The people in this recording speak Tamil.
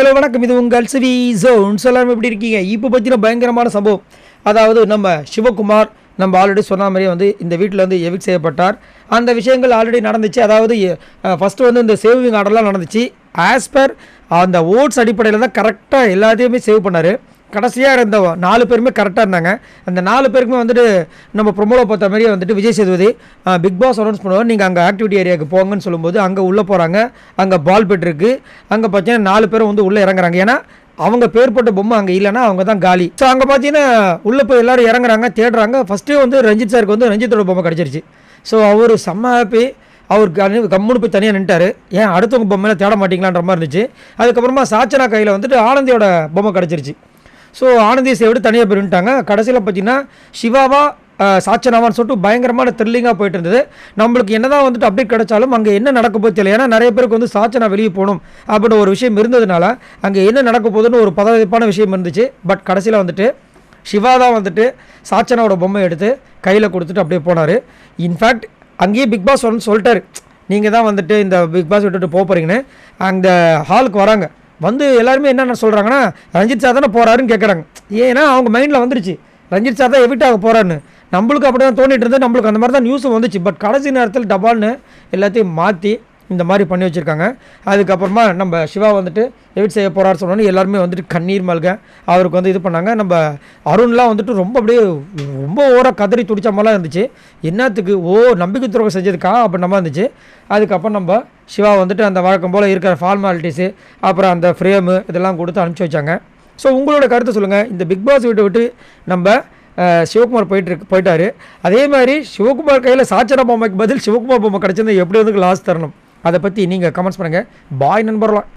ஹலோ வணக்கம், இது உங்கள் சிவி ஜோன். சொல்லாமல் எப்படி இருக்கீங்க? இப்போ பற்றின பயங்கரமான சம்பவம். அதாவது நம்ம சிவகுமார் நம்ம ஆல்ரெடி சொன்ன மாதிரியே வந்து இந்த வீட்டில் வந்து எவிக்ட் செய்யப்பட்டார். அந்த விஷயங்கள் ஆல்ரெடி நடந்துச்சு. அதாவது ஃபஸ்ட்டு வந்து இந்த சேவிங் ஆர்டர்லாம் நடந்துச்சு. ஆஸ் பர் அந்த ஓட்ஸ் அடிப்படையில் தான் கரெக்டாக எல்லாத்தையுமே சேவ் பண்ணார். கடைசியாக இருந்த 4 பேருமே கரெக்டாக இருந்தாங்க. அந்த 4 பேருக்குமே வந்துட்டு நம்ம ப்ரொமோவில் பார்த்த மாதிரியே வந்துட்டு Vijay Sethupathi Bigg Boss announce பண்ணுவார், நீங்கள் அங்கே ஆக்டிவிட்டி ஏரியாவுக்கு போங்கன்னு சொல்லும்போது அங்கே உள்ளே போகிறாங்க. அங்கே பால் பெட் இருக்குது. அங்கே பார்த்தீங்கன்னா 4 பேரும் வந்து உள்ளே இறங்குறாங்க. ஏன்னா அவங்க பேர் போட்ட பொம்மை அங்கே இல்லைன்னா அவங்க தான் காலி. ஸோ அங்கே பார்த்தீங்கன்னா உள்ளே போய் எல்லோரும் இறங்குறாங்க, தேடுறாங்க. ஃபஸ்ட்டே வந்து ரஞ்சித் சாருக்கு வந்து ரஞ்சித்தோட பொம்மை கிடச்சிருச்சு. ஸோ அவர் செம்ம ஹாப்பி. அவர் கம்முன்னு போய் தனியாக நின்ட்டார். ஏன் அடுத்தவங்க பொம்மையில தேட மாட்டீங்களான்ற மாதிரி இருந்துச்சு. அதுக்கப்புறமா சாச்சனா கையில் வந்துட்டு ஆனந்தியோட பொம்மை கிடச்சிருச்சு. ஸோ ஆனந்தியை விட்டு தனியாக போயிட்டாங்க. கடைசியில் பார்த்தீங்கன்னா சிவாவா சாச்சனாவான்னு சொல்லிட்டு பயங்கரமான த்ரில்லிங்காக போயிட்டு இருந்தது. நம்மளுக்கு என்ன தான் வந்துட்டு அப்டேட் கிடைச்சாலும் அங்கே என்ன நடக்க போகுது தெரியல. ஏன்னா நிறைய பேருக்கு வந்து சாச்சனா வெளியே போகணும் அப்படின்ற ஒரு விஷயம் இருந்ததுனால அங்கே என்ன நடக்க போகுதுன்னு ஒரு பதவிப்பான விஷயம் இருந்துச்சு. பட் கடைசியில் வந்துட்டு சிவா தான் வந்துட்டு சாச்சனாவோட பொம்மை எடுத்து கையில் கொடுத்துட்டு அப்படியே போனார். இன்ஃபேக்ட் அங்கேயே பிக் பாஸ் வந்து சொல்லிட்டாரு, நீங்கள் தான் வந்துட்டு இந்த பிக் பாஸ் விட்டுட்டு போகிறீங்கன்னு. அந்த ஹாலுக்கு வராங்க. வந்து எல்லாருமே என்னென்ன சொல்கிறாங்கன்னா, ரஞ்சித் சார் தானே போகிறாருன்னு கேட்குறாங்க. ஏன்னா அவங்க மைண்டில் வந்துருச்சு ரஞ்சித் சார் தான் எவிட் ஆக போகிறாருன்னு. நம்மளுக்கு அப்படி தான் தோண்டிட்டு இருந்தது. நம்மளுக்கு அந்த மாதிரி தான் நியூஸும் வந்துச்சு. பட் கடைசி நேரத்தில் டபால்னு எல்லாத்தையும் மாற்றி இந்த மாதிரி பண்ணி வச்சுருக்காங்க. அதுக்கப்புறமா நம்ம சிவா வந்துட்டு எவிட் செய்ய போகிறாரு சொன்னோன்னு எல்லாருமே வந்துட்டு கண்ணீர் மல்க அவருக்கு வந்து இது பண்ணாங்க. நம்ம அருண்லாம் வந்துட்டு ரொம்ப அப்படியே ரொம்ப ஓவராக கதறி துடிச்ச மாதிரிலாம் இருந்துச்சு. என்னத்துக்கு நம்பிக்கை துரோகம் செஞ்சதுக்கா அப்படின்ற மாதிரி இருந்துச்சு. அதுக்கப்புறம் நம்ம சிவா வந்துட்டு அந்த வழக்கம் போல் இருக்கிற ஃபார்மாலிட்டிஸு அப்புறம் அந்த ஃப்ரேமு இதெல்லாம் கொடுத்து அனுப்பிச்சி வச்சாங்க. ஸோ உங்களோட கருத்தை சொல்லுங்கள். இந்த பிக் பாஸ் விட்டு நம்ம சிவகுமார் போயிட்டாரு. அதே மாதிரி சிவகுமார் கையில் சாச்சனா பொம்மைக்கு பதில் சிவகுமார் பொம்மை கிடச்சிருந்தா எப்படி வந்து லாஸ் தரணும், அதை பற்றி நீங்கள் கமெண்ட்ஸ் பண்ணுங்கள். பாய் நண்பர்களாம்.